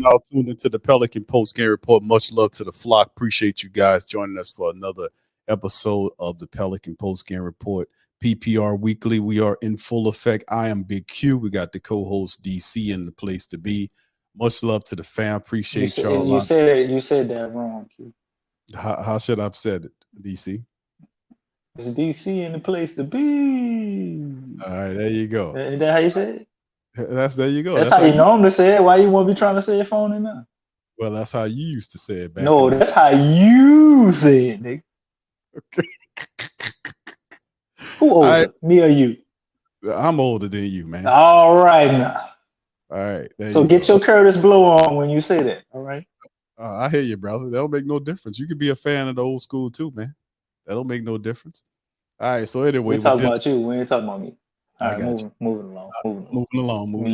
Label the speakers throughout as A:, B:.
A: now tuned into the Pelican Post Game Report. Much love to the flock. Appreciate you guys joining us for another episode of the Pelican Post Game Report. PPR Weekly. We are in full effect. I am Big Q. We got the co-host DC in the place to be. Much love to the fam. Appreciate y'all.
B: You said that wrong, Q.
A: How should I have said it, DC?
B: It's DC in the place to be.
A: All right, there you go.
B: Is that how you say it?
A: There you go.
B: That's how you normally say it. Why you want to be trying to say it phony now?
A: Well, that's how you used to say it back.
B: No, that's how you say it, nigga.
A: Okay.
B: Who older, me or you?
A: I'm older than you, man.
B: All right now.
A: All right.
B: So get your Curtis Blow on when you say that. All right.
A: I hear you, brother. That'll make no difference. You could be a fan of the old school too, man. That'll make no difference. All right. So anyway,
B: we talking about you. We ain't talking about me. All right, moving along. Let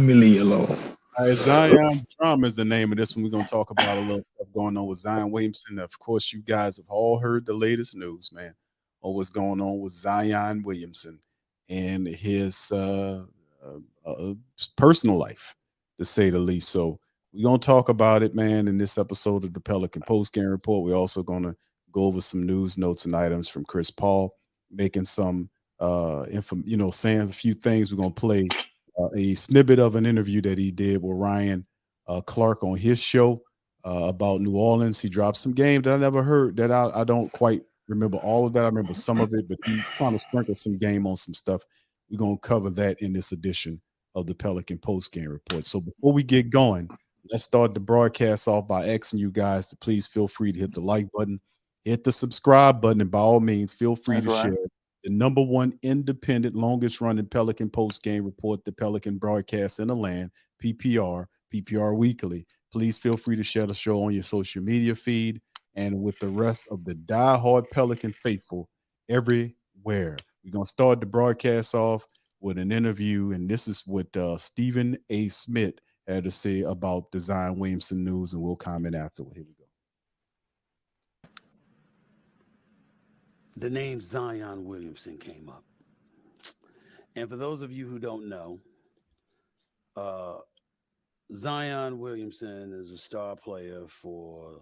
B: me leave you alone.
A: All right, Zion's Drama is the name of this one. We're going to talk about a little stuff going on with Zion Williamson. Of course, you guys have all heard the latest news, man, on what's going on with Zion Williamson and his personal life, to say the least. So we're going to talk about it, man, in this episode of the Pelican Post Game Report. We're also going to go over some news, notes, and items from Chris Paul, making some saying a few things. We're going to play a snippet of an interview that he did with Ryan Clark on his show about New Orleans. He dropped some game that I never heard, that I don't quite remember all of that. I remember some of it, but he kind of sprinkled some game on some stuff. We're going to cover that in this edition of the Pelican Post Game Report. So before we get going, let's start the broadcast off by asking you guys to please feel free to hit the like button, hit the subscribe button, and by all means, feel free to share the number one independent, longest running Pelican Post Game Report, the Pelican broadcast in the land, PPR Weekly. Please feel free to share the show on your social media feed and with the rest of the diehard Pelican faithful everywhere. We're going to start the broadcast off with an interview, and this is what Stephen A. Smith had to say about the Zion Williamson news, and we'll comment afterward. Here we go.
C: The name Zion Williamson came up. And for those of you who don't know, Zion Williamson is a star player for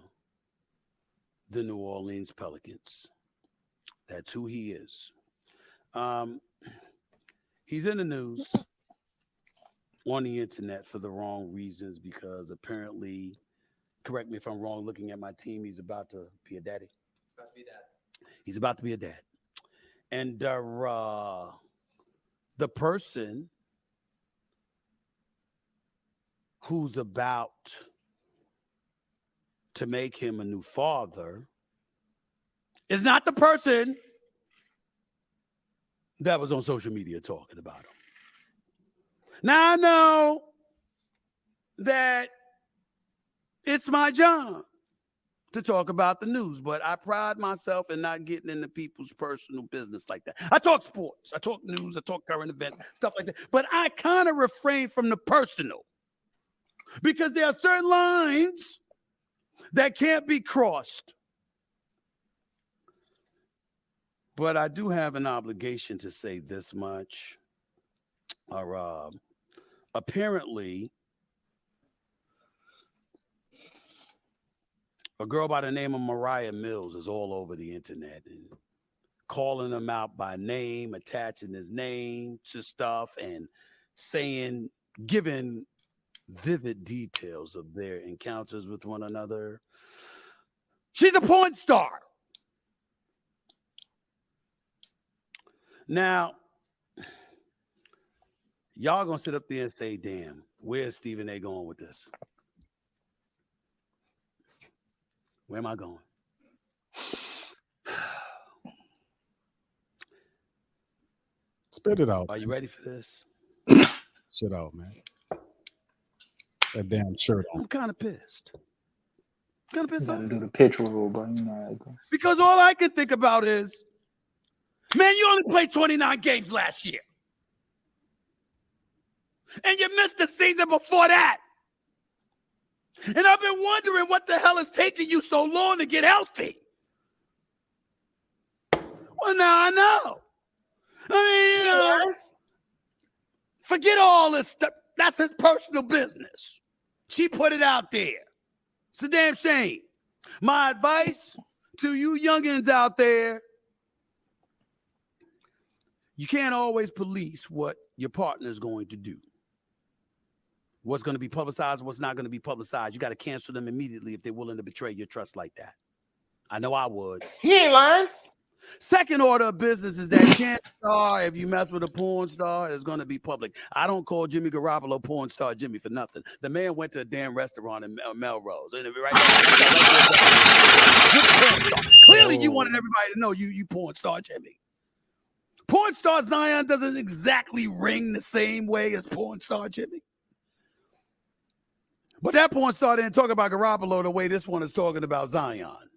C: the New Orleans Pelicans. That's who he is. He's in the news on the internet for the wrong reasons because apparently, correct me if I'm wrong, looking at my team, he's about to be a daddy. He's about to be a dad. And the person who's about to make him a new father is not the person that was on social media talking about him. Now, I know that it's my job to talk about the news, but I pride myself in not getting into people's personal business like that. I talk sports, I talk news, I talk current events, stuff like that, but I kind of refrain from the personal because there are certain lines that can't be crossed. But I do have an obligation to say this much. Apparently, a girl by the name of Mariah Mills is all over the internet and calling him out by name, attaching his name to stuff and giving vivid details of their encounters with one another. She's a porn star. Now, y'all gonna sit up there and say, damn, where's Stephen A. going with this? Where am I going?
A: Spit it out.
C: Are you ready for this?
A: Shit out, man. That damn shirt on.
C: I'm kind of pissed. Kind of pissed off.
B: Do the pitch roll, but you know.
C: Because all I can think about is, man, you only played 29 games last year. And you missed the season before that. And I've been wondering what the hell is taking you so long to get healthy. Well, now I know. I mean, forget all this stuff. That's his personal business. She put it out there. It's a damn shame. My advice to you youngins out there, you can't always police what your partner is going to do. What's going to be publicized, what's not going to be publicized. You got to cancel them immediately if they're willing to betray your trust like that. I know I would.
B: He ain't lying.
C: Second order of business is that chances are, if you mess with a porn star, it's going to be public. I don't call Jimmy Garoppolo porn star Jimmy for nothing. The man went to a damn restaurant in Melrose. And clearly, you wanted everybody to know you porn star Jimmy. Porn star Zion doesn't exactly ring the same way as porn star Jimmy. But that porn star didn't talk about Garoppolo the way this one is talking about Zion.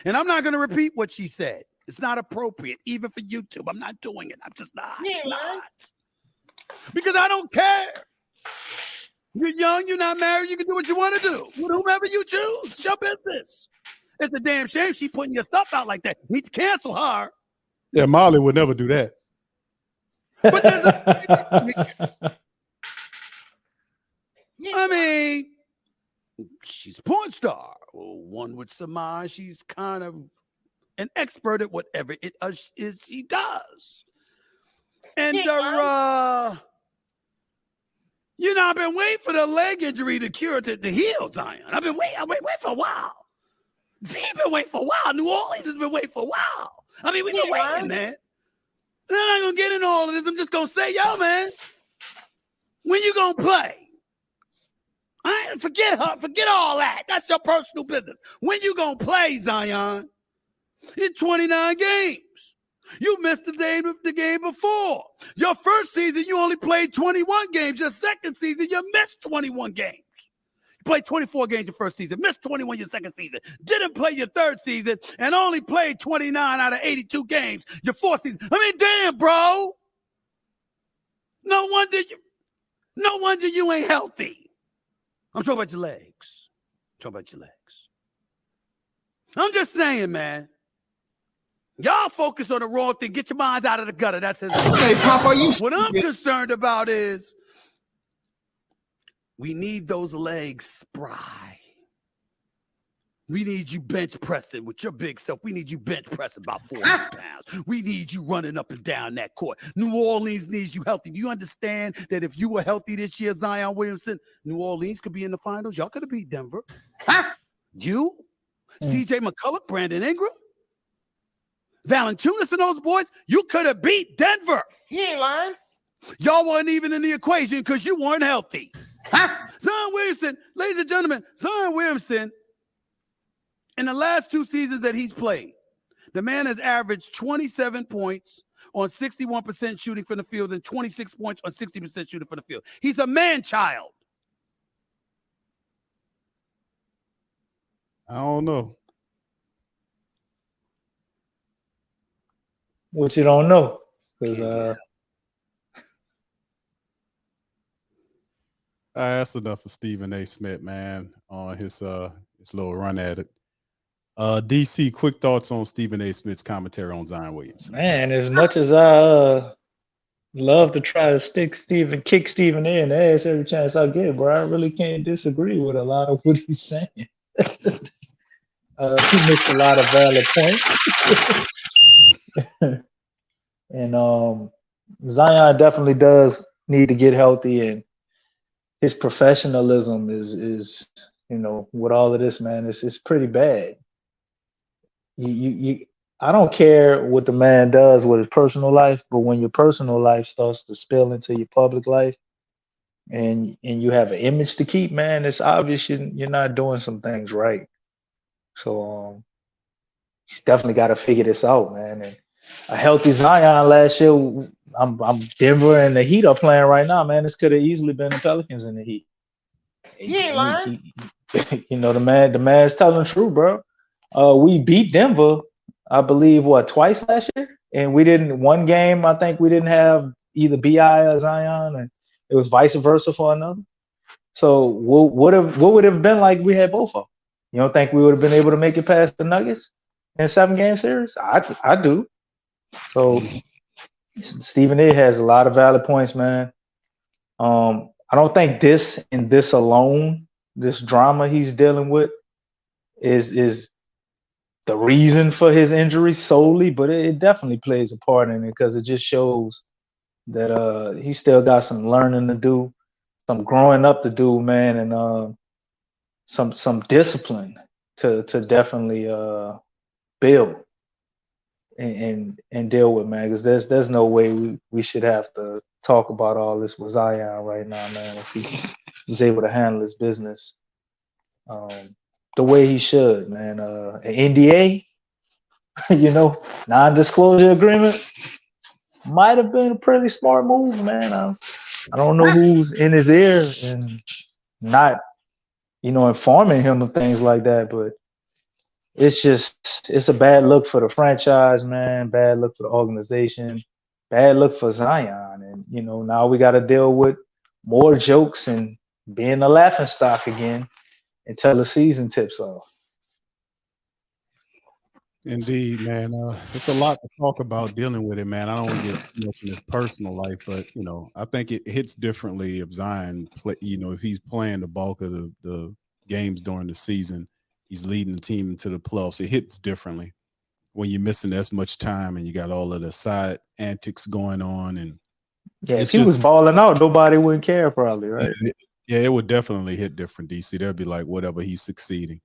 C: And I'm not going to repeat what she said. It's not appropriate, even for YouTube. I'm not doing it. I'm just not. Because I don't care. You're young. You're not married. You can do what you want to do with whomever you choose. It's your business. It's a damn shame she's putting your stuff out like that. You need to cancel her.
A: Yeah, Molly would never do that.
C: But I mean, she's a porn star. Well, one would surmise she's kind of an expert at whatever it is she does. And, I've been waiting for the leg injury to cure to heal, Zion. I've been waiting for a while. She's been waiting for a while. New Orleans has been waiting for a while. I mean, we've been waiting, man. I'm not going to get into all of this. I'm just going to say, yo, man, when you going to play? Forget her. Forget all that. That's your personal business. When you going to play, Zion? In 29 games. You missed the game before. Your first season, you only played 21 games. Your second season, you missed 21 games. You played 24 games your first season, missed 21 your second season, didn't play your third season, and only played 29 out of 82 games your fourth season. I mean, damn, bro. No wonder you ain't healthy. I'm talking about your legs. I'm just saying, man. Y'all focus on the wrong thing. Get your minds out of the gutter. That's his.
D: Hey, Papa,
C: what I'm concerned about is we need those legs spry. We need you bench pressing with your big self. We need you bench pressing about 40 pounds. We need you running up and down that court. New Orleans needs you healthy. Do you understand that if you were healthy this year, Zion Williamson, New Orleans could be in the finals? Y'all could have beat Denver. You, CJ McCullough, Brandon Ingram, Valanciunas and those boys, you could have beat Denver.
B: He ain't lying.
C: Y'all weren't even in the equation because you weren't healthy. Zion Williamson, ladies and gentlemen, Zion Williamson, in the last 2 seasons that he's played, the man has averaged 27 points on 61% shooting from the field and 26 points on 60% shooting from the field. He's a man-child.
A: I don't know.
B: What you don't know? Because
A: that's enough for Stephen A. Smith, man, on his little run at it. DC, quick thoughts on Stephen A. Smith's commentary on Zion Williamson.
B: Man, as much as I love to try to kick Stephen A. in the ass every chance I get, bro, I really can't disagree with a lot of what he's saying. He missed a lot of valid points. And Zion definitely does need to get healthy, and his professionalism is with all of this, man, it's pretty bad. I don't care what the man does with his personal life, but when your personal life starts to spill into your public life, and you have an image to keep, man, it's obvious you're not doing some things right. So he's definitely got to figure this out, man. And a healthy Zion last year, I'm Denver and the Heat are playing right now, man. This could have easily been the Pelicans in the Heat.
D: He ain't lying.
B: The man's telling the truth, bro. We beat Denver, I believe, twice last year, and we didn't. One game, I think we didn't have either BI or Zion, and it was vice versa for another. So what would it have been like we had both of them? You don't think we would have been able to make it past the Nuggets in a 7-game series? I do. So Stephen A. has a lot of valid points, man. I don't think this alone this drama he's dealing with is the reason for his injury solely, but it definitely plays a part in it because it just shows that he still got some learning to do, some growing up to do, man, and some discipline to definitely build and deal with, man. Because there's no way we should have to talk about all this with Zion right now, man. If he was able to handle his business the way he should, man. An NDA, non-disclosure agreement might have been a pretty smart move, man. I don't know who's in his ear and not, informing him of things like that, but it's a bad look for the franchise, man. Bad look for the organization. Bad look for Zion, and now we got to deal with more jokes and being a laughing stock again until the season tips off.
A: Indeed, man. It's a lot to talk about dealing with it, man. I don't want to get too much in his personal life, but I think it hits differently if Zion play. If he's playing the bulk of the games during the season, he's leading the team into the playoffs. It hits differently when you're missing as much time and you got all of the side antics going on. And
B: yeah, if he was balling out, nobody wouldn't care, probably, right?
A: It would definitely hit different. DC, they'll be like, whatever, he's succeeding.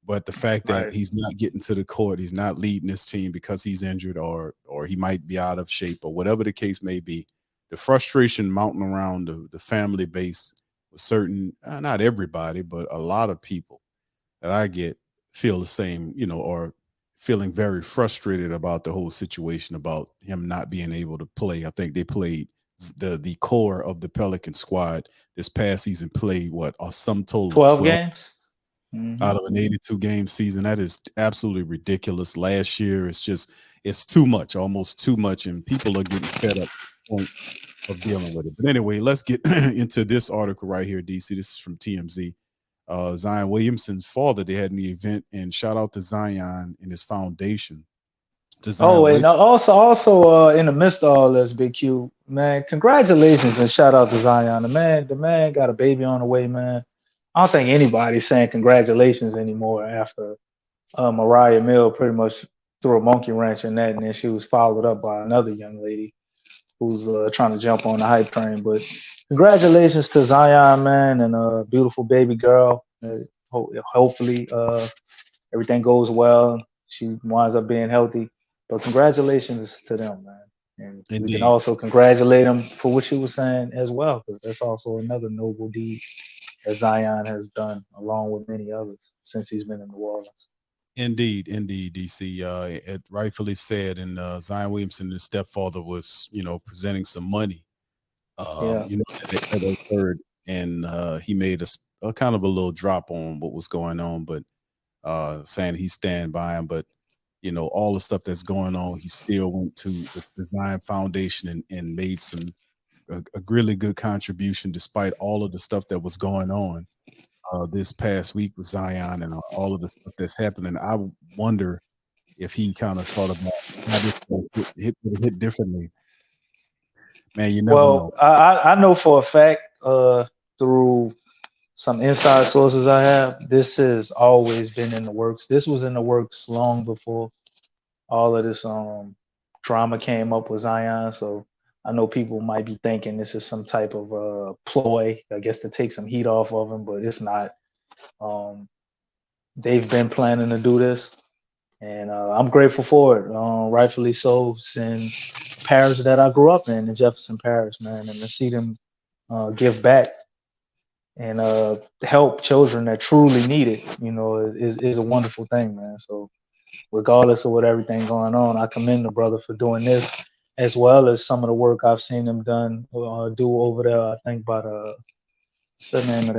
A: But the fact that he's not getting to the court, he's not leading his team because he's injured or he might be out of shape or whatever the case may be, the frustration mounting around the family base with certain, not everybody, but a lot of people that I get feel the same, or feeling very frustrated about the whole situation about him not being able to play. I think they played the core of the Pelican squad this past season played a sum total
B: 12 games.
A: Out of an 82 game season. That is absolutely ridiculous. Last year, it's too much, almost too much, and people are getting fed up to the point of dealing with it. But anyway, let's get into this article right here, DC. This is from TMZ. Zion Williamson's father, they had an event, and shout out to Zion and his foundation.
B: And also in the midst of all this, Big Q, man, congratulations and shout out to Zion. The man got a baby on the way, man. I don't think anybody's saying congratulations anymore after Mariah Mill pretty much threw a monkey wrench in that, and then she was followed up by another young lady who's trying to jump on the hype train. But congratulations to Zion, man, and a beautiful baby girl. Hopefully everything goes well. She winds up being healthy. But congratulations to them, man. And
A: Indeed.
B: We can also congratulate him for what you were saying as well, because that's also another noble deed that Zion has done, along with many others, since he's been in New Orleans.
A: Indeed, DC. It rightfully said, and Zion Williamson, his stepfather, was presenting some money, that occurred, and he made a kind of a little drop on what was going on, but saying he stand by him. But all the stuff that's going on, he still went to the Zion Foundation and made a really good contribution despite all of the stuff that was going on this past week with Zion and all of the stuff that's happening. I wonder if he kind of thought about how this would hit differently. Man, you never know.
B: I know for a fact through some inside sources I have, this has always been in the works. This was in the works long before all of this drama came up with Zion. So I know people might be thinking this is some type of ploy, I guess, to take some heat off of him, but it's not. They've been planning to do this, and I'm grateful for it. Rightfully so, it's in parish that I grew up in Jefferson Parish, man, and to see them give back and help children that truly need it, is a wonderful thing, man. So regardless of what everything going on, I commend the brother for doing this, as well as some of the work I've seen him do over there. I think by what's the name of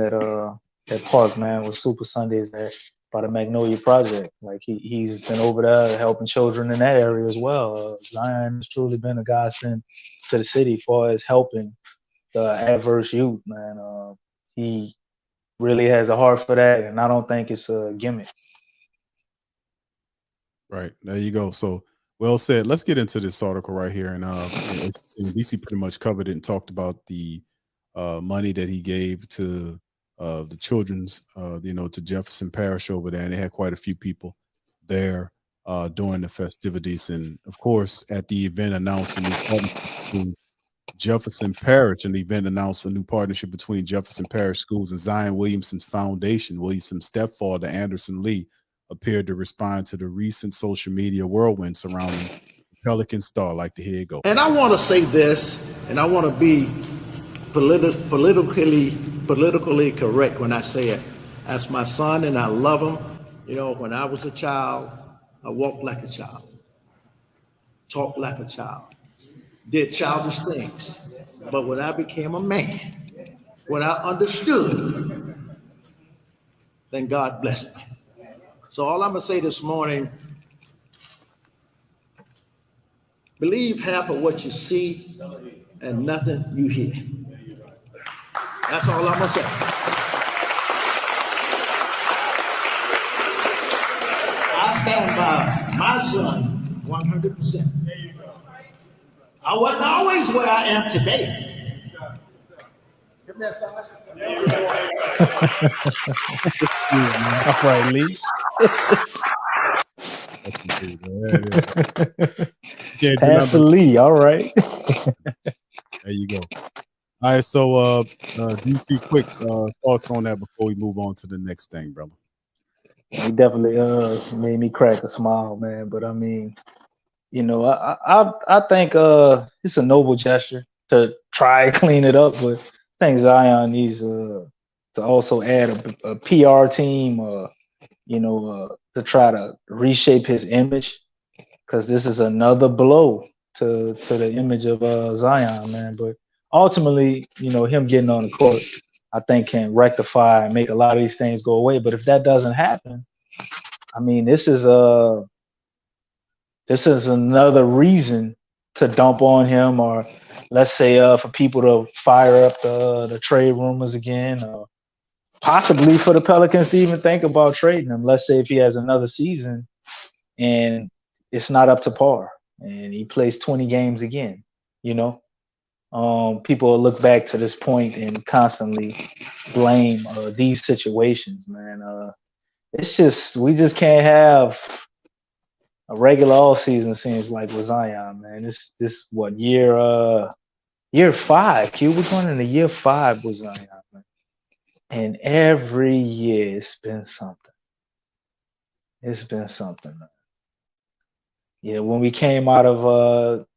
B: that park, man, with Super Sundays there by the Magnolia Project. Like he's been over there helping children in that area as well. Zion has truly been a godsend to the city as far as helping the adverse youth, man. He really has a heart for that, and I don't think it's a gimmick.
A: Right. There you go. So well said. Let's get into this article right here. And DC pretty much covered it and talked about the money that he gave to the children's, to Jefferson Parish over there, and they had quite a few people there during the festivities. And of course, at the event announced a new partnership between Jefferson Parish, and the event announced a new partnership between Jefferson Parish Schools and Zion Williamson's foundation. Williamson's stepfather, Anderson Lee, appeared to respond to the recent social media whirlwind surrounding the Pelican star. I'd like to hear it go.
D: And I want to say this, and I want to be politically correct when I say it. As my son, and I love him. When I was a child, I walked like a child, talked like a child, did childish things. But when I became a man, when I understood, then God blessed me. So all I'm going to say this morning, believe half of what you see and nothing you hear. That's all I'm going to say. I stand by my son 100%. I wasn't always where I am today.
B: All right, Lee.
A: That's indeed, man. Can't do
B: Pastor
A: nothing.
B: Lee. All right.
A: There you go. All right, so DC, quick thoughts on that before we move on to the next thing, brother.
B: He definitely made me crack a smile, man. But I mean, I think it's a noble gesture to try and clean it up, but I think Zion needs to also add a PR team, to try to reshape his image, because this is another blow to the image of Zion, man. But ultimately, him getting on the court, I think, can rectify and make a lot of these things go away. But if that doesn't happen, I mean, this is another reason to dump on him, or let's say for people to fire up the trade rumors again, or possibly for the Pelicans to even think about trading him. Let's say if he has another season and it's not up to par and he plays 20 games again, people will look back to this point and constantly blame these situations, man. It's just, we just can't have a regular all season, seems like, with Zion, man. This what, year 5, Q? We're going into year 5 with Zion, man. And every year it's been something. It's been something, man. When we came out of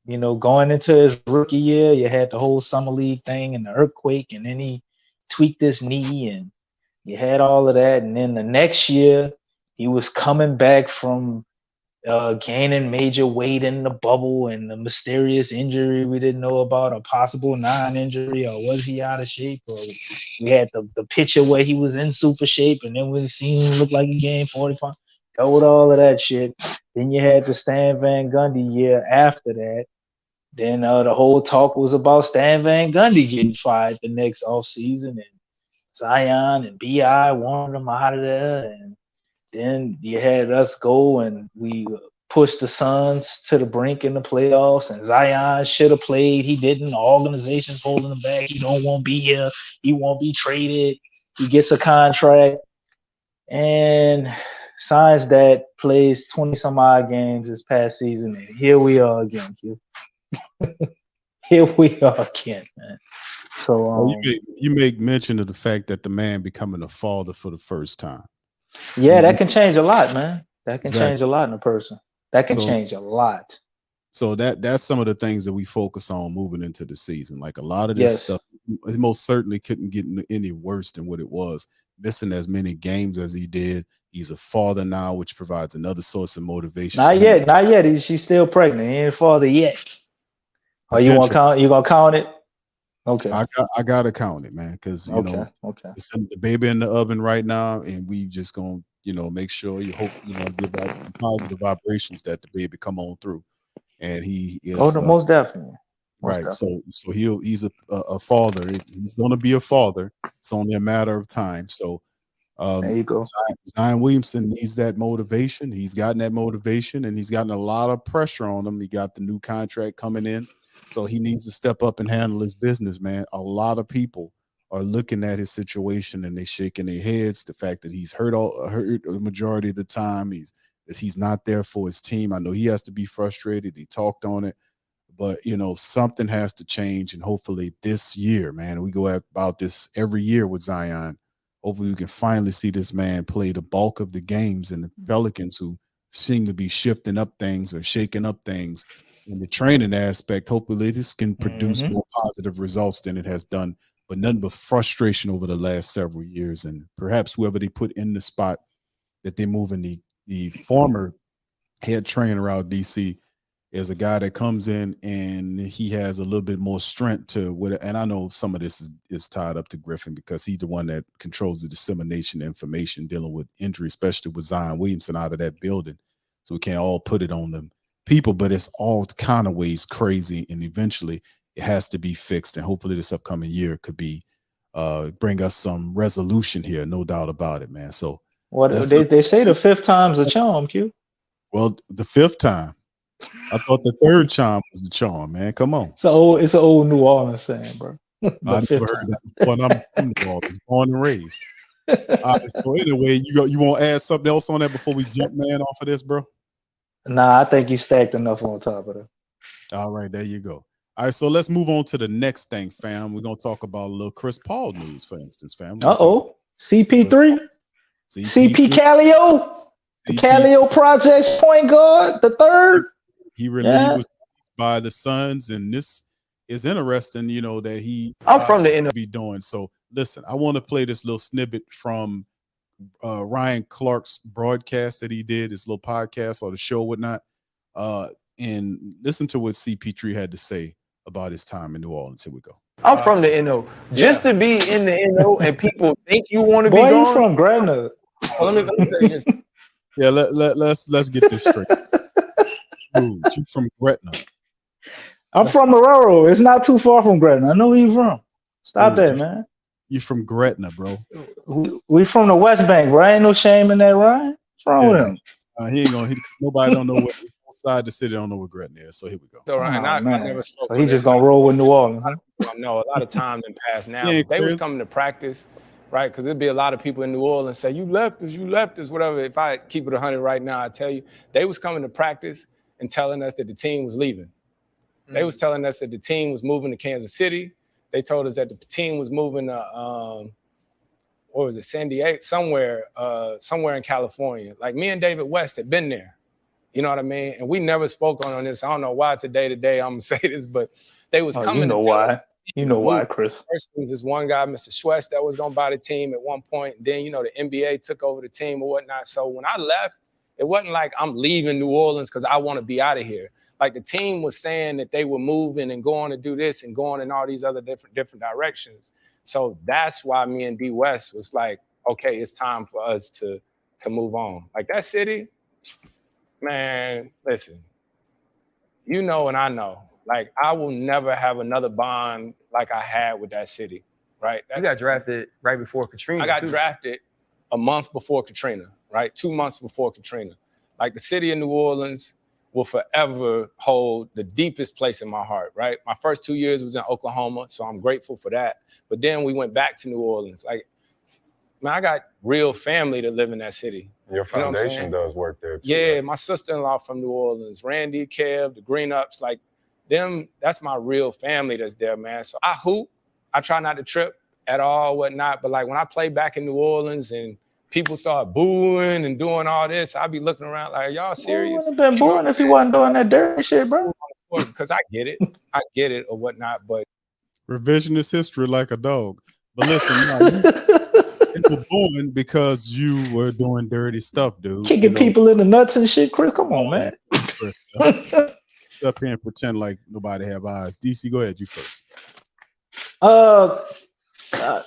B: going into his rookie year, you had the whole summer league thing and the earthquake, and then he tweaked his knee, and you had all of that. And then the next year, he was coming back from gaining major weight in the bubble and the mysterious injury we didn't know about, a possible non-injury, or was he out of shape? Or we had the picture where he was in super shape, and then we seen him look like he gained 40 pounds. Go with all of that shit. Then you had the Stan Van Gundy year after that. Then the whole talk was about Stan Van Gundy getting fired the next offseason, and Zion and B.I. wanted him out of there. And then you had us go and we pushed the Suns to the brink in the playoffs, and Zion should have played. He didn't. The organization's holding him back. He don't want to be here. He won't be traded. He gets a contract and signs that, plays 20-some odd games this past season, and here we are again, Q. Here we are again, man. So
A: you make mention of the fact that the man becoming a father for the first time.
B: Yeah, that can change a lot, man. That can
A: Exactly.
B: change a lot in a person. That can change a lot.
A: So that's some of the things that we focus on moving into the season. Like a lot of this stuff, it most certainly couldn't get any worse than what it was. Missing as many games as he did. He's a father now, which provides another source of motivation.
B: Not yet. She's still pregnant. He ain't a father yet. Oh, you want to count? You gonna count it? Okay.
A: I gotta count it, man, because it's the baby in the oven right now, and we just gonna make sure you hope give out positive vibrations that the baby come on through, and he is.
B: Oh, no, most definitely.
A: Right. Definitely. So he's a father. He's gonna be a father. It's only a matter of time. So.
B: There you go.
A: Zion Williamson needs that motivation. He's gotten that motivation, and he's gotten a lot of pressure on him. He got the new contract coming in, so he needs to step up and handle his business, man. A lot of people are looking at his situation and they shaking their heads. The fact that he's hurt the majority of the time, he's not there for his team. I know he has to be frustrated. He talked on it, but something has to change. And hopefully this year, man, we go about this every year with Zion. Hopefully we can finally see this man play the bulk of the games, and the Pelicans, who seem to be shifting up things or shaking up things in the training aspect. Hopefully this can produce more positive results than it has done, but nothing but frustration over the last several years. And perhaps whoever they put in the spot that they're moving, the former head trainer out of DC, is a guy that comes in and he has a little bit more strength to what. And I know some of this is tied up to Griffin, because he's the one that controls the dissemination of information dealing with injury, especially with Zion Williamson out of that building. So we can't all put it on them people, but it's all kind of ways crazy, and eventually it has to be fixed. And hopefully this upcoming year could be bring us some resolution here, no doubt about it, man. So
B: they say the fifth time's the charm, Q.
A: Well, the fifth time. I thought the third charm was the charm, man. Come on.
B: It's an old New Orleans saying, bro.
A: I never heard that before. And I'm from New Orleans, born and raised. All right, so anyway, you want to add something else on that before we jump, man, off of this, bro?
B: Nah, I think you stacked enough on top of that.
A: All right, there you go. All right, so let's move on to the next thing, fam. We're gonna talk about a little Chris Paul news, for instance, fam.
B: CP3, CP Callio, the Callio Projects point guard, the third.
A: He was released by the Suns, and this is interesting, that
E: I'm from the end of
A: be doing. So listen, I want to play this little snippet from Ryan Clark's broadcast that he did, his little podcast or the show, whatnot, and listen to what CP3 had to say about his time in New Orleans. Here we go.
E: I'm from the NO. Just to be in the NO and people think you want to be
B: Boy,
E: gone.
B: you from Gretna.
E: Let me tell you this.
A: Yeah, let's get this straight. Dude, you from Gretna?
B: I'm from Aurora. It's not too far from Gretna. I know where you from. Stop that, man.
A: You from Gretna, bro?
B: We from the West Bank, bro. Ain't no shame in that, Ryan. What's wrong with him?
A: He ain't gonna. Nobody don't know what outside the city don't know what Gretna is. So here we go.
E: So Ryan, I never spoke.
B: So he just gonna roll with New Orleans. Huh?
E: No, a lot of time in past now. They was coming to practice, right? Because there'd be a lot of people in New Orleans say, you left us, whatever. If I keep it 100 right now, I tell you, they was coming to practice and telling us that the team was leaving. They was telling us that the team was moving to Kansas City. They told us that the team was moving to San Diego, somewhere in California. Like me and David West had been there. You know what I mean? And we never spoke on this. I don't know why today I'm gonna say this, but they was coming.
B: You know why? You know why, Chris?
E: First, there was this one guy, Mr. Schwest, that was gonna buy the team at one point. Then, the NBA took over the team or whatnot. So when I left, it wasn't like I'm leaving New Orleans because I want to be out of here. Like the team was saying that they were moving and going to do this and going in all these other different directions. So that's why me and D West was like, okay, it's time for us to move on. Like that city, man, listen, and I know, like I will never have another bond like I had with that city, right?
F: You got drafted right before Katrina.
E: I got drafted a month before Katrina, right? 2 months before Katrina. Like the city of New Orleans will forever hold the deepest place in my heart, right? My first 2 years was in Oklahoma, so I'm grateful for that. But then we went back to New Orleans. Like, man, I got real family that live in that city.
G: Your foundation does work there too.
E: Yeah, right? My sister-in-law from New Orleans, Randy, Kev, the Green Ups, like them, that's my real family that's there, man. So I hoop. I try not to trip at all, whatnot. But like when I play back in New Orleans and people start booing and doing all this, I'll be looking around like, y'all serious?
B: You wouldn't have been booing if you wasn't doing that dirty shit, bro.
E: Because I get it or whatnot, but
A: revisionist history like a dog. But listen, you were booing because you were doing dirty stuff, dude.
B: Kicking people in the nuts and shit, Chris. Come on, man.
A: Chris, sit up here and pretend like nobody have eyes. DC, go ahead, you first.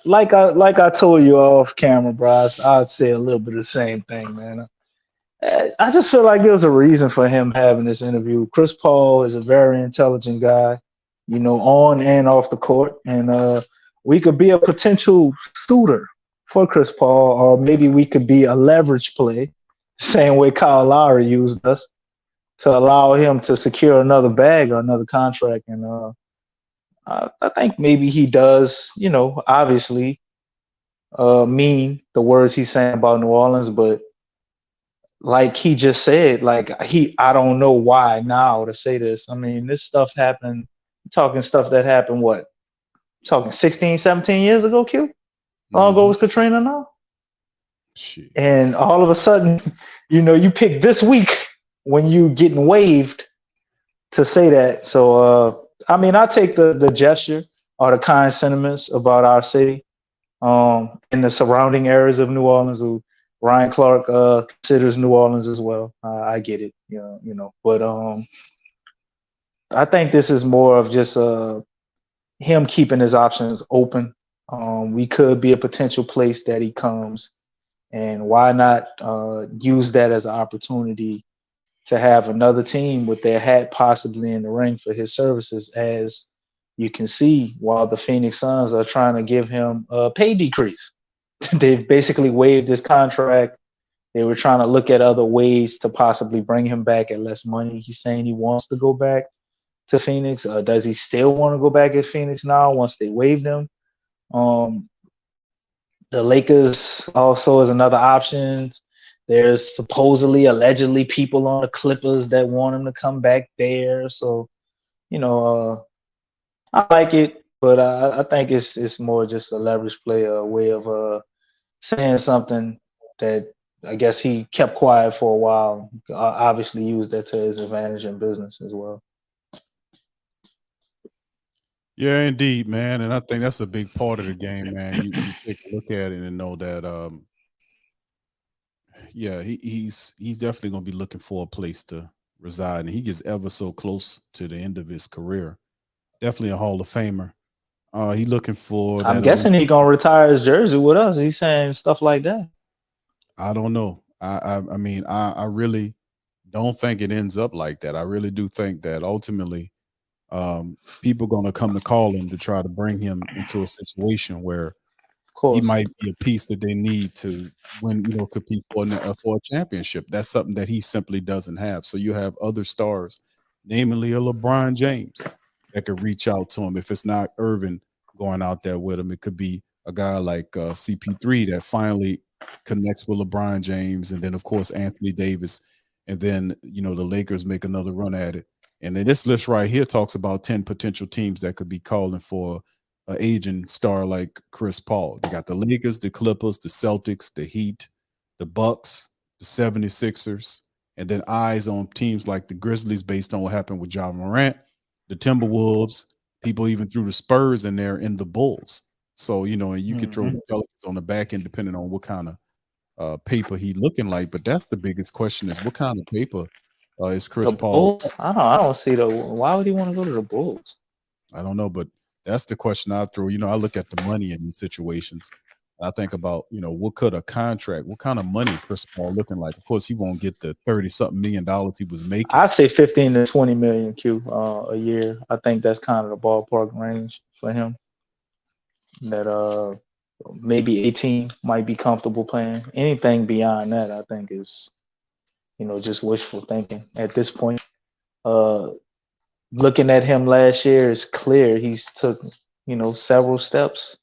B: Like I told you off camera, bro, I'd say a little bit of the same thing, man. I just feel like there was a reason for him having this interview. Chris Paul is a very intelligent guy, on and off the court, and we could be a potential suitor for Chris Paul, or maybe we could be a leverage play, same way Kyle Lowry used us to allow him to secure another bag or another contract. And I think maybe he does, obviously mean the words he's saying about New Orleans, but like he just said, I don't know why now to say this. I mean, this stuff happened, talking stuff that happened, what, talking 16, 17 years ago, Q? How long ago was Katrina now?
A: Shit.
B: And all of a sudden, you pick this week when you getting waived to say that. So, I mean, I take the gesture or the kind sentiments about our city in the surrounding areas of New Orleans, who Ryan Clark considers New Orleans as well. I get it, but I think this is more of just him keeping his options open. We could be a potential place that he comes, and why not use that as an opportunity to have another team with their hat possibly in the ring for his services, as you can see, while the Phoenix Suns are trying to give him a pay decrease. They've basically waived his contract. They were trying to look at other ways to possibly bring him back at less money. He's saying he wants to go back to Phoenix. Does he still want to go back at Phoenix now once they waived him? The Lakers also is another option. There's supposedly, allegedly, people on the Clippers that want him to come back there. So, I like it, but I think it's more just a leverage play, a way of saying something that I guess he kept quiet for a while. Obviously, used that to his advantage in business as well.
A: Yeah, indeed, man. And I think that's a big part of the game, man. You take a look at it and know that yeah, he's definitely gonna be looking for a place to reside. And he gets ever so close to the end of his career. Definitely a Hall of Famer. He looking for
B: I'm
A: that
B: guessing
A: elite.
B: he's gonna retire his jersey with us. He's saying stuff like that.
A: I don't know. I mean, I really don't think it ends up like that. I really do think that ultimately people gonna come to call him to try to bring him into a situation where
B: Of
A: he
B: course.
A: might be a piece that they need to win, compete for a championship. That's something that he simply doesn't have. So you have other stars, namely a LeBron James, that could reach out to him. If it's not Irvin going out there with him, it could be a guy like CP3 that finally connects with LeBron James, and then of course Anthony Davis, and then the Lakers make another run at it. And then this list right here talks about 10 potential teams that could be calling for an aging star like Chris Paul. They got the Lakers, the Clippers, the Celtics, the Heat, the Bucks, the 76ers, and then eyes on teams like the Grizzlies based on what happened with Ja Morant, the Timberwolves, people even threw the Spurs in there, and the Bulls. So, and you could throw the Pelicans on the back end depending on what kind of paper he looking like. But that's the biggest question, is what kind of paper is Chris
B: The
A: Paul?
B: Bulls? I don't see why would he want to go to the Bulls?
A: I don't know, but that's the question I throw. I look at the money in these situations. And I think about, what kind of money Chris Paul looking like? Of course, he won't get the 30-something million he was making.
B: I say 15 to 20 million Q a year. I think that's kind of the ballpark range for him. That maybe 18 might be comfortable playing. Anything beyond that, I think is just wishful thinking at this point. Looking at him last year, it's clear he's took several steps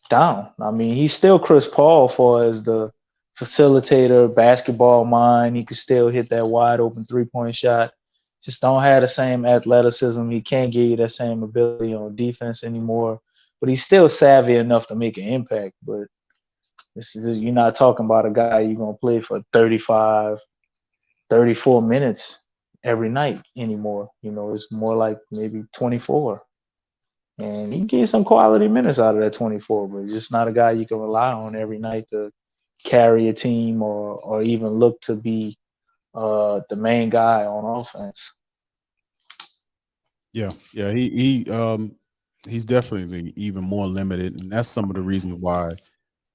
B: down. I mean, he's still Chris Paul for as the facilitator, basketball mind. He can still hit that wide open 3-point shot. Just don't have the same athleticism. He can't give you that same ability on defense anymore. But he's still savvy enough to make an impact. But you're not talking about a guy you're going to play for 35, 34 minutes every night anymore. It's more like maybe 24. And he can get some quality minutes out of that 24, but he's just not a guy you can rely on every night to carry a team or even look to be the main guy on offense.
A: Yeah, he's definitely even more limited, and that's some of the reasons why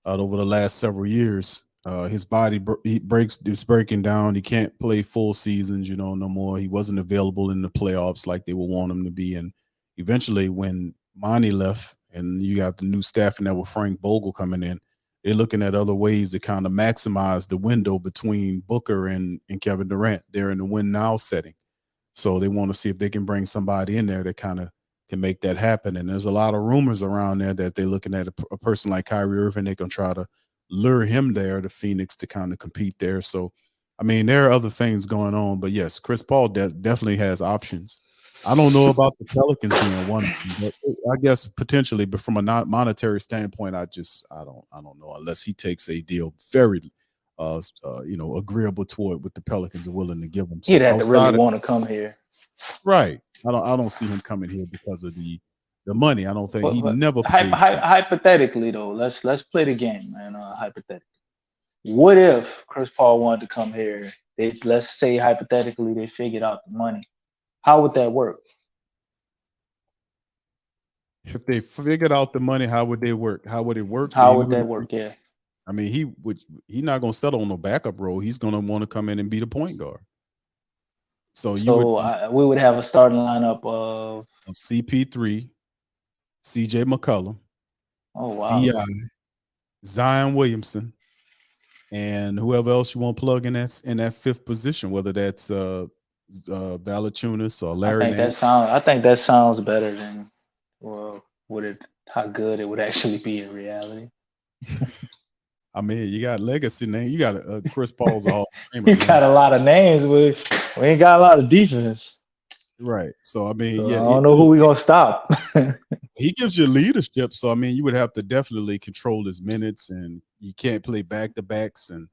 A: over the last several years his body it's breaking down. He can't play full seasons, no more. He wasn't available in the playoffs like they would want him to be, and eventually when Monty left and you got the new staffing that with Frank Vogel coming in, they're looking at other ways to kind of maximize the window between Booker and Kevin Durant. They're in the win now setting. So they want to see if they can bring somebody in there that kind of can make that happen. And there's a lot of rumors around there that they're looking at a person like Kyrie Irving. They're going to try to lure him there to Phoenix to kind of compete there. So, I mean, there are other things going on. But, yes, Chris Paul definitely has options. I don't know about the Pelicans being one, but I guess potentially. But from a non-monetary standpoint, I don't know unless he takes a deal very agreeable toward what the Pelicans are willing to give him. So
B: he'd have to really want to come here.
A: Right. I don't see him coming here because of the money. I don't think he never
B: played. Hypothetically, though, let's play the game, man. Hypothetically, what if Chris Paul wanted to come here? Let's say hypothetically they figured out the money. How would that work?
A: If they figured out the money, how would they work? How would it work?
B: How would that work? Yeah.
A: I mean, he's not going to settle on no backup role. He's going to want to come in and be the point guard. So
B: we would have a starting lineup of
A: CP3, CJ McCollum,
B: B.I.,
A: Zion Williamson, and whoever else you want to plug in that fifth position, whether that's Valanciunas or Larry.
B: I think that sounds better than how good it would actually be in reality.
A: I mean, you got legacy name. You got Chris Paul's Hall of Famer.
B: You got a lot of names, but we ain't got a lot of defense.
A: Right. So, I mean,
B: I don't know who we're going to stop.
A: He gives you leadership. So, I mean, you would have to definitely control his minutes, and you can't play back-to-backs. And,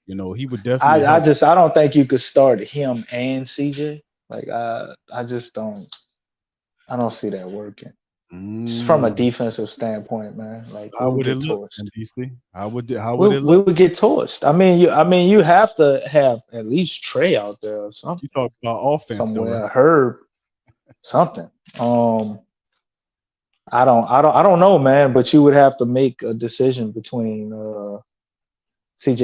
A: he would definitely.
B: I don't think you could start him and CJ. Like, I just don't. I don't see that working. Just from a defensive standpoint, man. Like,
A: how would it look in DC? How would it look?
B: We would get torched. I mean, you have to have at least Trey out there or something.
A: You talk about offense,
B: somewhere,
A: though, right?
B: Herb, something. I don't know, man. But you would have to make a decision between CJ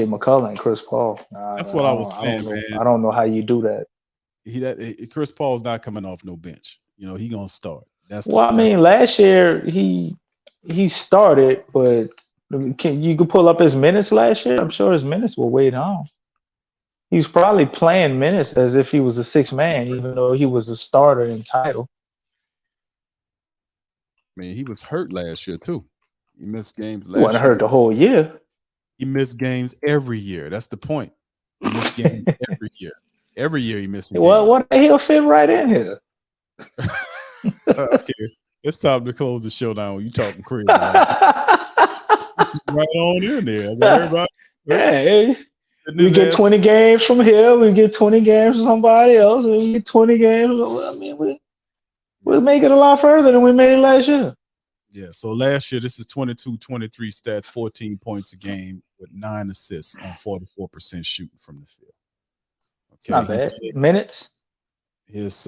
B: McCollum and Chris Paul.
A: That's what I was saying, man.
B: I don't know how you do that.
A: Chris Paul's not coming off no bench. He gonna start.
B: Last year he started, but you could pull up his minutes last year. I'm sure his minutes were weighed on. He was probably playing minutes as if he was a sixth man, even though he was a starter in title.
A: I mean, he was hurt last year too. He missed games last year.
B: He wasn't hurt the whole year.
A: He missed games every year. That's the point. He missed games every year. Every year he missed games.
B: Well, he'll fit right in here.
A: Okay, it's time to close the show down. You talking crazy? Right on in there. Everybody,
B: hey, we get 20 games from here. We get 20 games from somebody else, and we get 20 games. I mean, we'll make it a lot further than we made it last year.
A: Yeah. So last year, this is 22-23 stats, 14 points a game with 9 assists on 44% shooting from the field. Okay,
B: not bad. Minutes.
A: His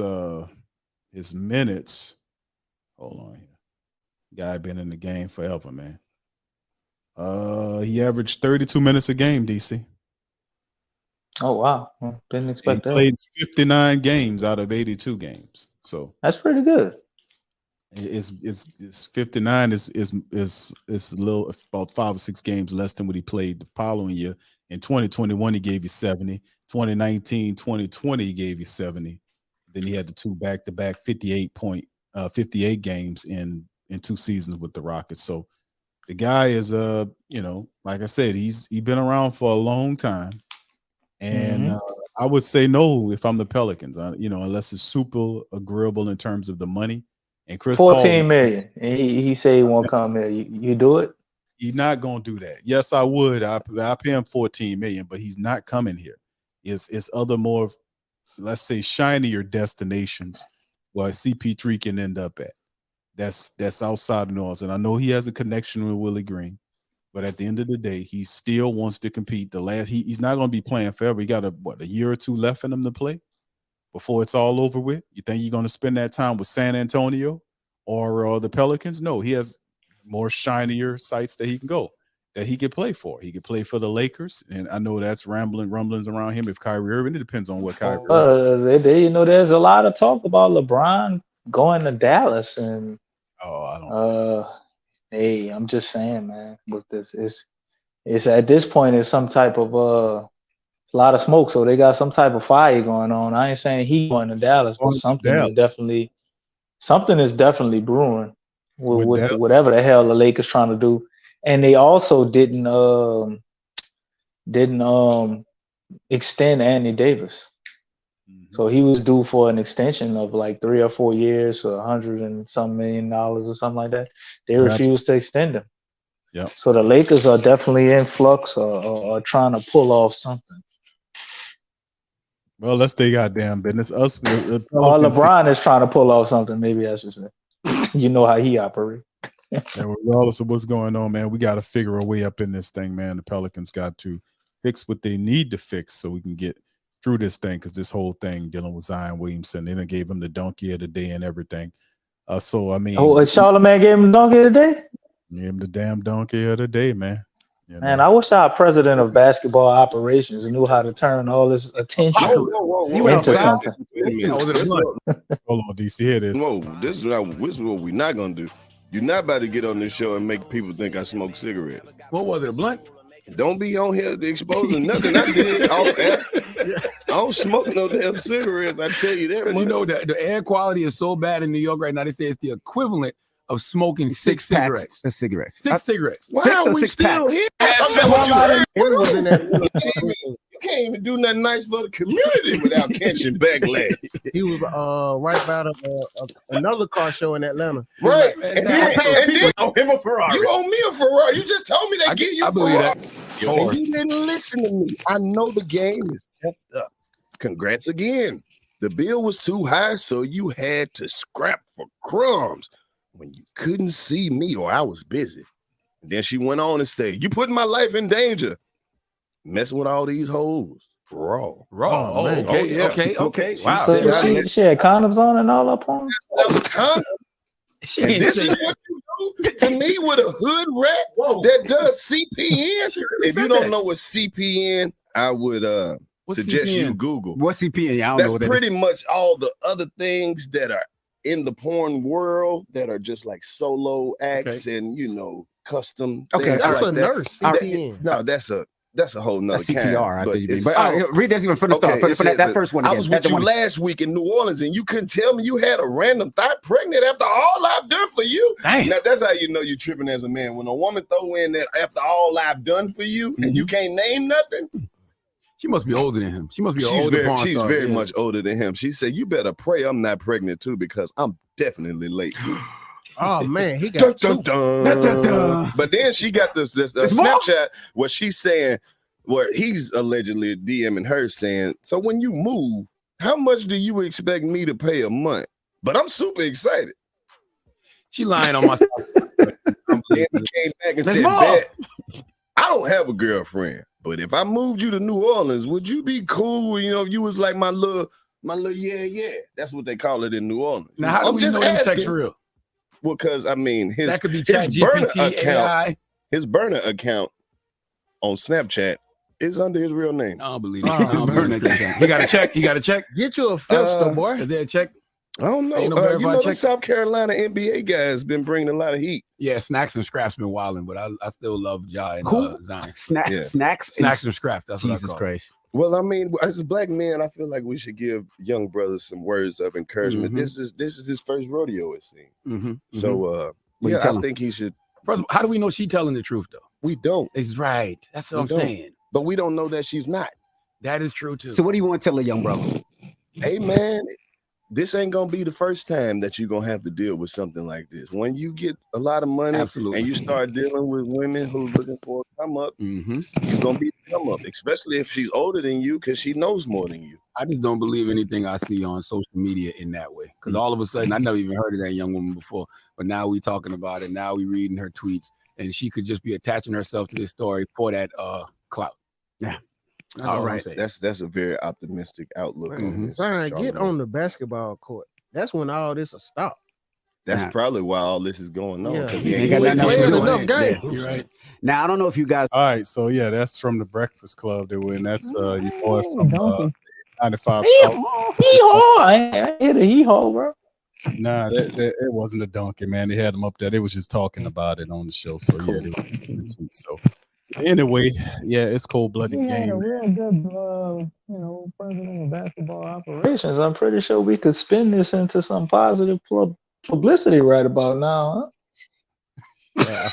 A: minutes. Hold on here. Guy been in the game forever, man. He averaged 32 minutes a game, DC.
B: Oh wow. Didn't expect that.
A: He played 59 games out of 82 games. So
B: that's pretty good.
A: It's 59 is a little about 5 or 6 games less than what he played the following year. In 2021, he gave you 70. 2019, 2020, he gave you 70. Then he had the 2 back-to-back 58 games in 2 seasons with the Rockets. So the guy is like I said, he's been around for a long time. And I would say no if I'm the Pelicans, unless it's super agreeable in terms of the money. And Chris
B: 14
A: Paul,
B: million. He said he won't come here. You do it?
A: He's not gonna do that. Yes, I would. I pay him 14 million, but he's not coming here. It's other more, let's say, shinier destinations where CP3 can end up at. That's outside of North. And I know he has a connection with Willie Green, but at the end of the day, he still wants to compete. He's not going to be playing forever. He got a year or 2 left in him to play before it's all over with. You think you're going to spend that time with San Antonio or the Pelicans? No, he has more shinier sites that he can go, that he could play for. He could play for the Lakers, and I know that's rumblings around him. If Kyrie Irving, it depends on what Kyrie
B: Irving. There's a lot of talk about LeBron going to Dallas, and
A: I don't.
B: Hey, I'm just saying, man. With this, it's at this point, it's some type of a lot of smoke. So they got some type of fire going on. I ain't saying he going to Dallas, but something is definitely something is definitely brewing with
A: Dallas.
B: whatever the hell the Lakers trying to do. And they also didn't extend Anthony Davis. So he was due for an extension of like 3 or 4 years, or $100 and some million or something like that. They refused to extend him.
A: Yeah.
B: So the Lakers are definitely in flux or trying to pull off something.
A: Well, that's their goddamn business. Us,
B: Or LeBron is trying to pull off something. Maybe I should say. You know how he operates.
A: And regardless of what's going on, man, we got to figure a way up in this thing, man. The Pelicans got to fix what they need to fix so we can get through this thing, because this whole thing dealing with Zion Williamson, they done gave him the donkey of the day and everything. So, I mean.
B: Oh, Charlamagne gave him the donkey of the day?
A: Gave him the damn donkey of the day, man. You know?
B: Man, I wish our president of basketball operations knew how to turn all this attention into something.
A: Hold on, DC, here it is.
H: Whoa, this is what we're not going to do. You're not about to get on this show and make people think I smoke cigarettes.
C: What was it, a blunt?
H: Don't be on here exposing nothing I did off air. I don't smoke no damn cigarettes, I tell you that.
C: You know, the air quality is so bad in New York right now, they say it's the equivalent of smoking six cigarettes.
I: Cigarettes.
C: Six cigarettes.
H: Why
I: Six
H: are
I: or
H: we
I: six
H: still
I: packs?
H: here? You can't even do nothing nice for the community without catching backlash.
J: He was right by another car show in Atlanta.
H: Right. And then
C: owe him a Ferrari.
H: you owe me a Ferrari. You just told me they give you a
C: believe
H: Ferrari.
C: that.
H: And you didn't listen to me. I know the game is kept up. Congrats again. The bill was too high, so you had to scrap for crumbs when you couldn't see me or I was busy. And then she went on and said, "You putting my life in danger. Messing with all these hoes. Raw."
C: Oh, okay,
H: Oh, yeah.
C: okay.
H: She
C: Wow.
H: said,
B: She had condoms on and all up on.
H: and this is what you do to me with a hood rat that does CPN. If you don't know what CPN, I would suggest
C: CPN?
H: you Google.
I: What's CPN? I don't know
H: That's
I: what that
H: pretty much all the other things that are in the porn world that are just like solo acts and custom.
I: Okay,
H: things
J: That's
H: like
J: a
H: that.
J: nurse. CPN.
H: No, that's a whole nother
I: That's CPR.
H: kind.
I: But read that even from the start.
H: it
I: For that
H: says
I: first one.
H: I
I: Again.
H: was
I: That
H: with you
I: one.
H: last week in New Orleans, and you couldn't tell me you had a random thought pregnant after all I've done for you.
C: Dang.
H: Now that's how you know you're tripping as a man. When a woman throw in that after all I've done for you, and you can't name nothing.
C: She must be older than him. She must be an older porn
H: She's
C: star,
H: very
C: yeah.
H: much older than him. She said, "You better pray I'm not pregnant too, because I'm definitely late."
J: Oh man, he
H: Dun,
J: got
H: dun, dun.
C: Dun, dun, dun.
H: But then she got this Snapchat where she's saying, where he's allegedly DMing her saying, "So when you move, how much do you expect me to pay a month?" But I'm super excited.
C: She lying on my
H: And he came back and said, "Bet, I don't have a girlfriend, but if I moved you to New Orleans, would you be cool? If you was like my little yeah. That's what they call it in New Orleans."
C: Now, how do we know them text for real?
H: Well, because I mean,
C: That could be
H: his
C: ChatGPT,
H: burner account,
C: AI.
H: his burner account on Snapchat is under his real name.
C: I don't believe it. I don't believe it. He got to check.
J: Get you a filter, boy.
C: Is there a check?
H: I don't know.
C: Ain't no verified
H: the
C: check?
H: South Carolina NBA guys been bringing a lot of heat.
C: Yeah, Snacks and Scraps been wilding, but I still love Ja and Zion.
H: Yeah.
C: Snacks and Scraps. That's what I
I: Jesus
C: call it.
I: Christ.
H: Well, I mean, as black men, I feel like we should give young brothers some words of encouragement.
C: Mhm.
H: This is his first rodeo, it seems.
C: Mm-hmm.
H: So,
I: you
H: I
I: tell him?
H: think he should.
C: First, how do we know she telling the truth though?
H: We don't,
C: It's right. That's what
H: We
C: I'm
H: don't.
C: saying.
H: but we don't know that she's not.
C: That is true too.
I: So what do you want to tell a young brother?
H: Hey, man, this ain't gonna be the first time that you're gonna have to deal with something like this. When you get a lot of money
C: Absolutely.
H: and you start dealing with women who looking for a come up,
C: Mm-hmm.
H: you're gonna be a come up, especially if she's older than you, because she knows more than you.
C: I just don't believe anything I see on social media in that way. Because all of a sudden, I never even heard of that young woman before, but now we talking about it. Now we reading her tweets, and she could just be attaching herself to this story for that clout.
I: Yeah.
C: That's
I: All
C: all
I: right.
C: I'm saying.
H: That's a very optimistic outlook. on this,
J: Zion, get
H: Charlamagne.
J: on the basketball court. That's when all this will stop.
H: That's
I: Nah.
H: probably why all this is going on.
J: Yeah.
H: Because
J: He
H: he
I: ain't
H: ain't
I: got nothing else to
J: playing
I: do.
J: enough
C: Yeah,
J: games.
C: you're right.
I: Now I don't know if you guys.
A: All right, so yeah, that's from the Breakfast Club. They win. That's your boy from 95 South.
B: Hee-haw. I hit a hee-haw, bro.
A: Nah, it wasn't a donkey, man. They had him up there. They was just talking about it on the show. So yeah, they were in the tweets. So anyway, yeah, it's cold-blooded
B: We had a
A: game.
B: real good, president of basketball operations. I'm pretty sure we could spin this into some positive publicity right about now,
A: Yeah,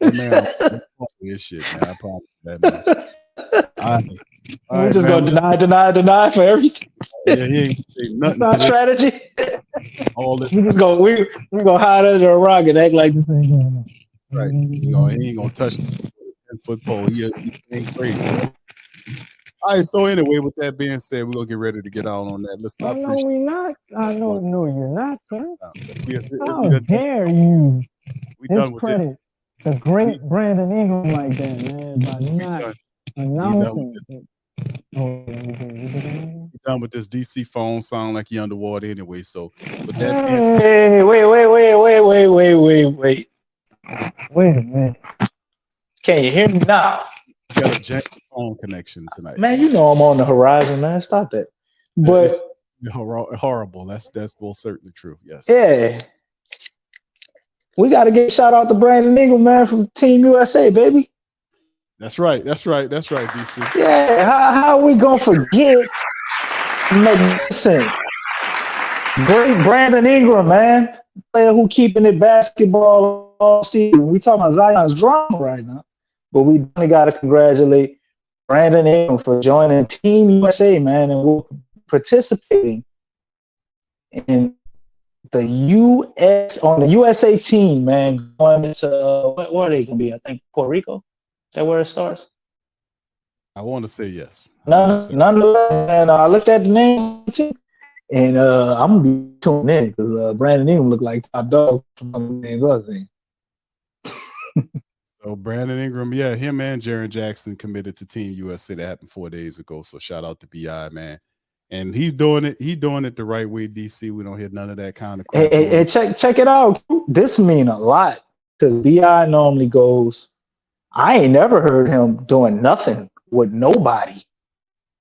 A: man, this shit, man. I promise you that much. All
B: We're
A: right,
B: just
A: man.
B: gonna deny for everything.
A: Yeah, he ain't say nothing
B: That's
A: to
B: our
A: this.
B: strategy.
A: All this.
B: We gonna hide under a rock and act like this ain't going on.
A: Right. He ain't gonna touch the 10-foot pole. He ain't crazy. All right. So anyway, with that being said, we're gonna get ready to get out on that. Listen, I
K: No,
A: appreciate.
K: we're not. No, you're not, sir.
A: Yes,
K: How dare you
A: we done with this.
K: discredit the great Brandon Ingram like that, man, by not announcing it.
B: We
A: done with this. DC phone sound like he underwater anyway. So with that being
B: said,
A: said,
B: wait a minute. Can you hear me now?
A: You got a janky phone connection tonight,
B: man. You know I'm on the horizon, man. Stop that. But
A: it's horrible. That's most certainly true. Yes.
B: Yeah. We got to get a shout out to Brandon Ingram, man, from Team USA, baby.
A: That's right, DC.
B: Yeah, how are we gonna forget magnificent, great Brandon Ingram, man, player who keeping it basketball all season. We talking about Zion's drama right now, but we definitely got to congratulate Brandon Ingram for joining Team USA, man, and we're participating in the USA team, man, going into where are they gonna be? I think Puerto Rico. Is that where it starts?
A: I want to say yes.
B: Nonetheless, and I looked at the name too, and I'm gonna be tuning in because Brandon Ingram looked like top dog from the names I seen.
A: So Brandon Ingram, yeah, him and Jaren Jackson committed to Team USA. That happened 4 days ago. So shout out to BI, man. And he's doing it. He's doing it the right way, DC. We don't hear none of that kind of crap.
B: Hey, check it out. This mean a lot because BI normally goes. I ain't never heard him doing nothing with nobody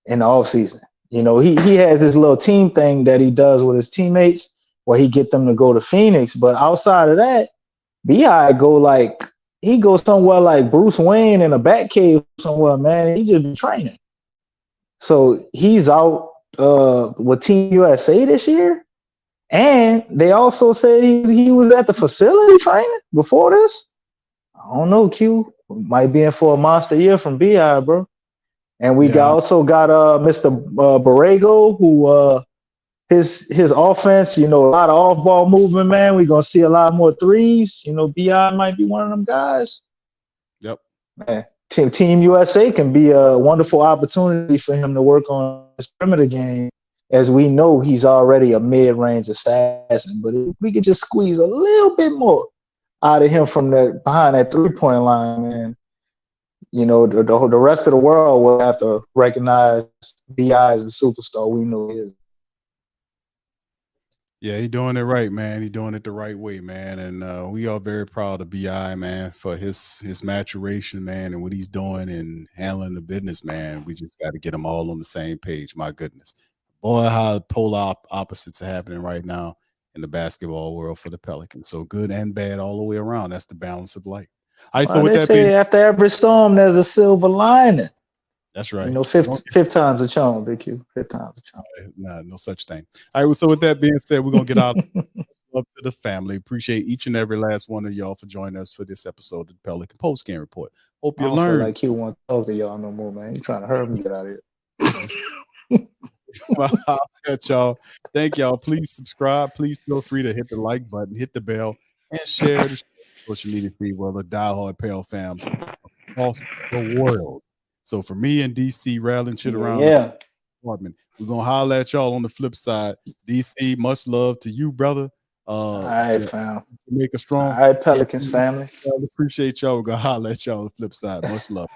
B: in the offseason. You know, he has this little team thing that he does with his teammates where he get them to go to Phoenix. But outside of that, BI he goes somewhere like Bruce Wayne in a bat cave somewhere, man. He just be training. So he's out with Team USA this year. And they also said he was at the facility training before this. I don't know, Q. Might be in for a monster year from BI, bro. And we also got Mr. Borrego, who his offense, you know, a lot of off-ball movement, man. We're gonna see a lot more threes. You know, BI might be one of them guys.
A: Yep.
B: Man, Team USA can be a wonderful opportunity for him to work on his perimeter game, as we know he's already a mid-range assassin. But if we could just squeeze a little bit more out of him from behind that three-point line, man, you know, the rest of the world will have to recognize B.I. as the superstar we know he is.
A: Yeah, he's doing it right, man. He's doing it the right way, man. And we are very proud of B.I., man, for his maturation, man, and what he's doing and handling the business, man. We just got to get them all on the same page. My goodness. Boy, how polar opposites are happening right now in the basketball world for the Pelicans. So good and bad all the way around. That's the balance of life. All right, so with that being,
B: after every storm, there's a silver lining.
A: That's right.
B: You know, fifth time's a charm, Big Q. 5th time's a charm.
A: Nah, no such thing. All right, so with that being said, we're going to get out up to the family. Appreciate each and every last one of y'all for joining us for this episode of the Pelican Post Game Report. Hope you learned.
B: Like Q won't talk to y'all no more, man. You trying to hurt me, get out of here.
A: I'll catch y'all. Thank y'all. Please subscribe. Please feel free to hit the like button, hit the bell, and share the social media feed with the diehard Pale fams across the world. So for me and DC rattling shit around the apartment, we're gonna holler at y'all on the flip side. DC, much love to you, brother.
B: All right, fam.
A: Make a strong.
B: All right, Pelicans family.
A: Appreciate y'all. We're gonna holler at y'all on the flip side. Much love.